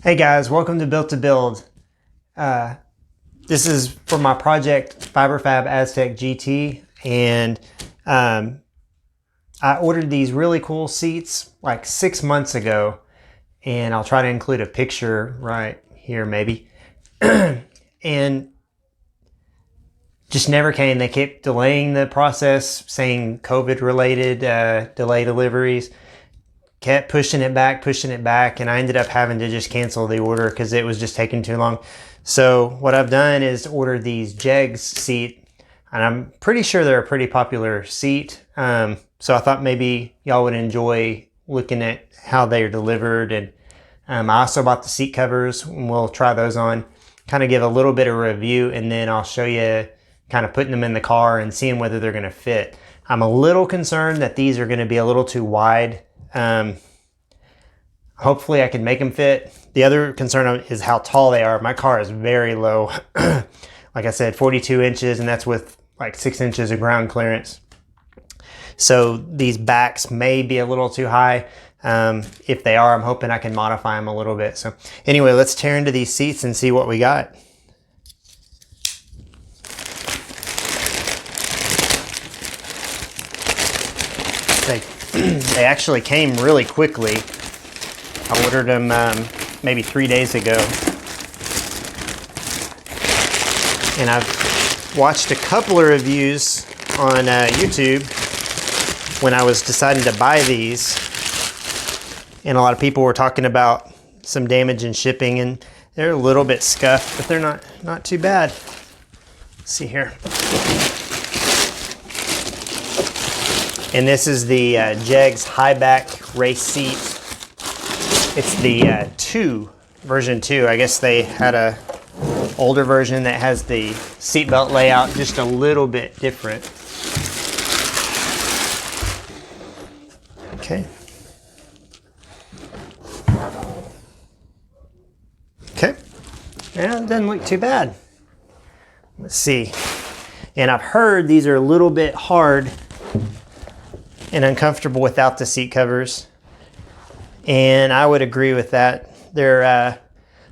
Hey guys, welcome to Built to Build. This is for my project FiberFab Aztec GT, and I ordered these really cool seats like 6 months ago, and I'll try to include a picture right here maybe. And just never came. They kept delaying the process, saying COVID related delay deliveries. Kept pushing it back, and I ended up having to just cancel the order because it was just taking too long. So what I've done is order these JEGS seat, and I'm pretty sure they're a pretty popular seat. So I thought maybe y'all would enjoy looking at how they are delivered. And I also bought the seat covers, and we'll try those on, kind of give a little bit of review, and then I'll show you kind of putting them in the car and seeing whether they're going to fit. I'm a little concerned that these are going to be a little too wide. Hopefully I can make them fit. The other concern is how tall they are. My car is very low. Like I said, 42 inches, and that's with like 6 inches of ground clearance. So these backs may be a little too high. If they are, I'm hoping I can modify them a little bit. So anyway, let's tear into these seats and see what we got. They actually came really quickly. I ordered them maybe 3 days ago. And I've watched a couple of reviews on YouTube when I was deciding to buy these. And a lot of people were talking about some damage in shipping, and they're a little bit scuffed, but they're not too bad. Let's see here. And this is the JEGS high back race seat. It's the version 2. I guess they had a older version that has the seatbelt layout just a little bit different. Okay. Okay. Yeah, it doesn't look too bad. Let's see. And I've heard these are a little bit hard and uncomfortable without the seat covers, and I would agree with that. They're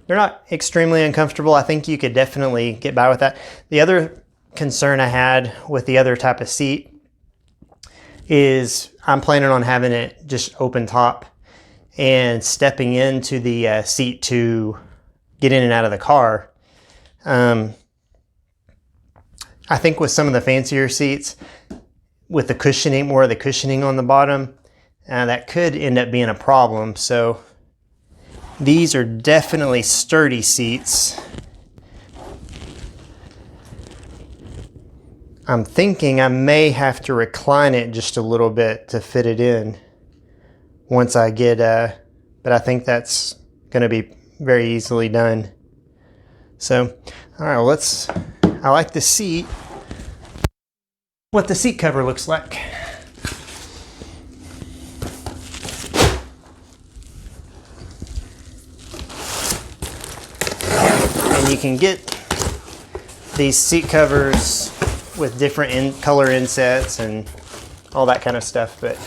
not extremely uncomfortable. I think you could definitely get by with that. The other concern I had with the other type of seat is I'm planning on having it just open top and stepping into the seat to get in and out of the car. I think with some of the fancier seats, with the cushioning, more of the cushioning on the bottom, that could end up being a problem. So these are definitely sturdy seats. I'm thinking I may have to recline it just a little bit to fit it in once I get, but I think that's going to be very easily done. So, all right, well, I like the seat. What the seat cover looks like. And you can get these seat covers with different color insets and all that kind of stuff, but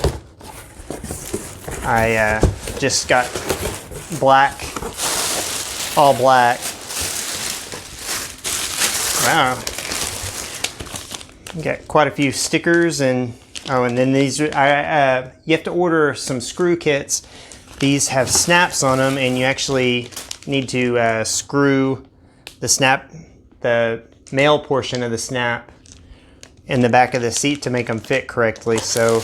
I just got black, all black. Wow. Got quite a few stickers, and and then these you have to order some screw kits. These have snaps on them, and you actually need to screw the male portion of the snap in the back of the seat to make them fit correctly. So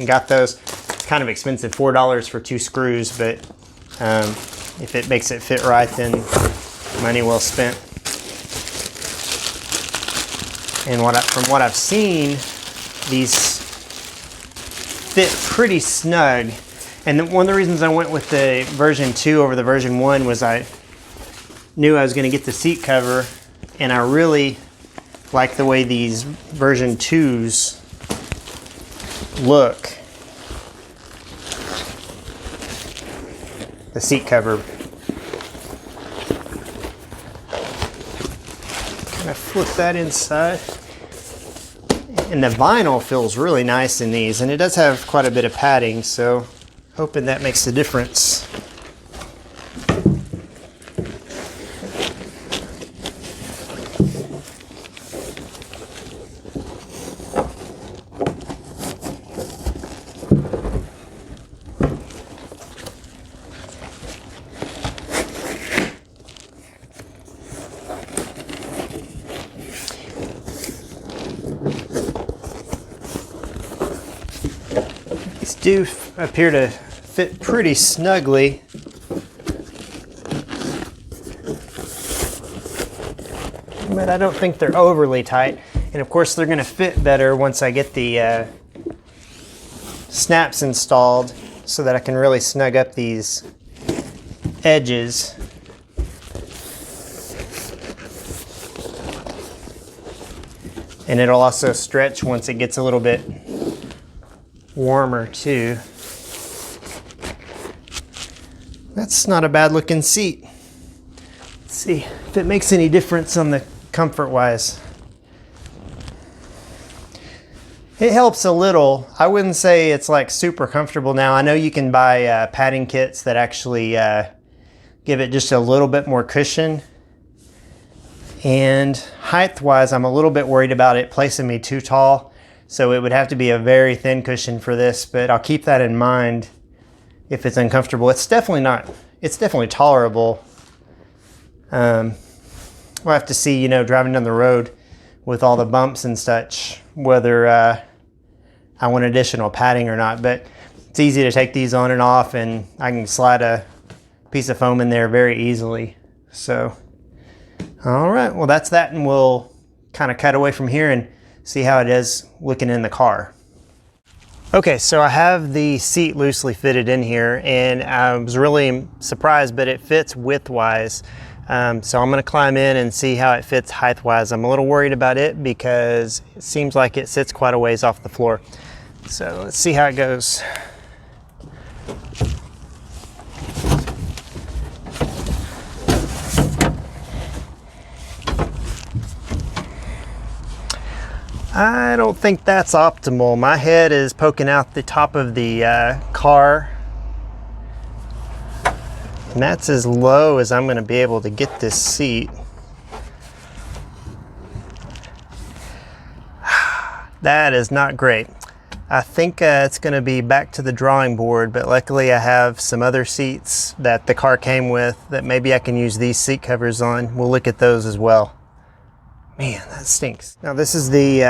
got those. Kind of expensive, $4 for 2 screws, but if it makes it fit right, then money well spent. And from what I've seen, these fit pretty snug. And one of the reasons I went with the version 2 over the version 1 was I knew I was going to get the seat cover, and I really like the way these version 2s look. The seat cover. Kind of flip that inside. And the vinyl feels really nice in these, and it does have quite a bit of padding, so hoping that makes a difference. do appear to fit pretty snugly. But I don't think they're overly tight. And of course they're gonna fit better once I get the snaps installed so that I can really snug up these edges. And it'll also stretch once it gets a little bit warmer too. That's not a bad looking seat. Let's see if it makes any difference on the comfort wise. It helps a little. I wouldn't say it's like super comfortable now. I know you can buy padding kits that actually give it just a little bit more cushion. And height wise, I'm a little bit worried about it placing me too tall. So it would have to be a very thin cushion for this, but I'll keep that in mind if it's uncomfortable. It's definitely tolerable. We'll have to see, you know, driving down the road with all the bumps and such, whether I want additional padding or not. But it's easy to take these on and off, and I can slide a piece of foam in there very easily. So, all right, well that's that, and we'll kind of cut away from here and see how it is looking in the car. Okay, so I have the seat loosely fitted in here, and I was really surprised, but it fits width-wise. So I'm gonna climb in and see how it fits height-wise. I'm a little worried about it because it seems like it sits quite a ways off the floor. So let's see how it goes. I don't think that's optimal. My head is poking out the top of the car. And that's as low as I'm gonna be able to get this seat. That is not great. I think it's gonna be back to the drawing board, but luckily I have some other seats that the car came with that maybe I can use these seat covers on. We'll look at those as well. Man, that stinks. Now this is the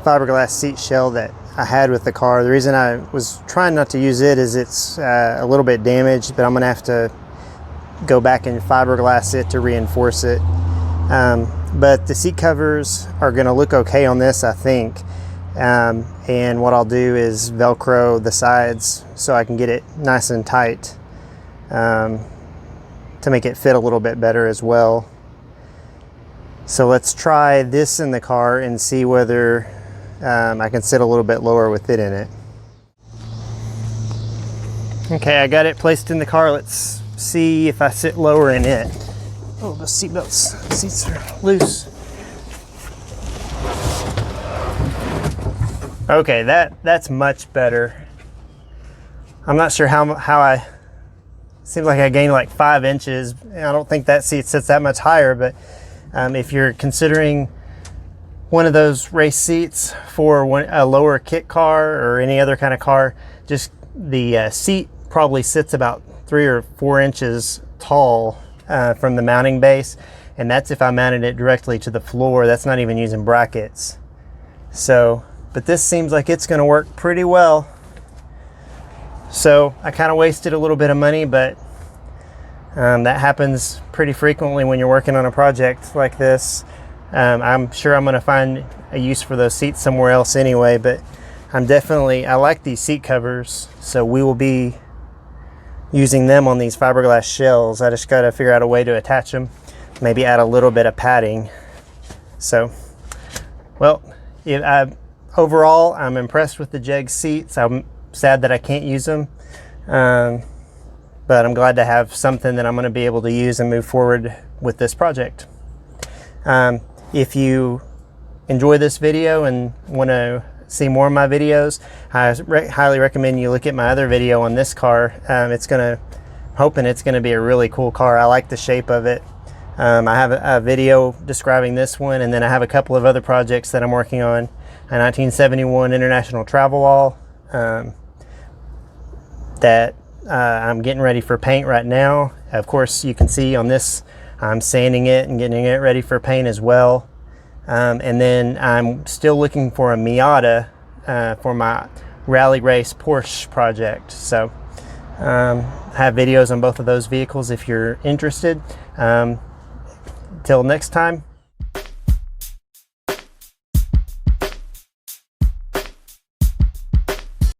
fiberglass seat shell that I had with the car. The reason I was trying not to use it is it's a little bit damaged, but I'm gonna have to go back and fiberglass it to reinforce it. But the seat covers are gonna look okay on this, I think. And what I'll do is Velcro the sides so I can get it nice and tight to make it fit a little bit better as well. So let's try this in the car and see whether I can sit a little bit lower with it in it. Okay, I got it placed in the car. Let's see if I sit lower in it. Oh, the seats are loose. Okay, that's much better. I'm not sure how I, seems like I gained like 5 inches. I don't think that seat sits that much higher, but if you're considering one of those race seats for a lower kit car or any other kind of car, just the seat probably sits about 3 or 4 inches tall from the mounting base, and that's if I mounted it directly to the floor. That's not even using brackets. So, but this seems like it's going to work pretty well. So I kind of wasted a little bit of money, but that happens pretty frequently when you're working on a project like this. I'm sure I'm going to find a use for those seats somewhere else anyway, but I like these seat covers, so we will be using them on these fiberglass shells. I just got to figure out a way to attach them, maybe add a little bit of padding. So, well, overall, I'm impressed with the JEGS seats. I'm sad that I can't use them. But I'm glad to have something that I'm going to be able to use and move forward with this project. If you enjoy this video and want to see more of my videos, I highly recommend you look at my other video on this car. Hoping it's going to be a really cool car. I like the shape of it. I have a video describing this one, and then I have a couple of other projects that I'm working on. A 1971 International Travelall that I'm getting ready for paint right now. Of course, you can see on this, I'm sanding it and getting it ready for paint as well. And then I'm still looking for a Miata for my rally race Porsche project. So I have videos on both of those vehicles if you're interested. Till next time,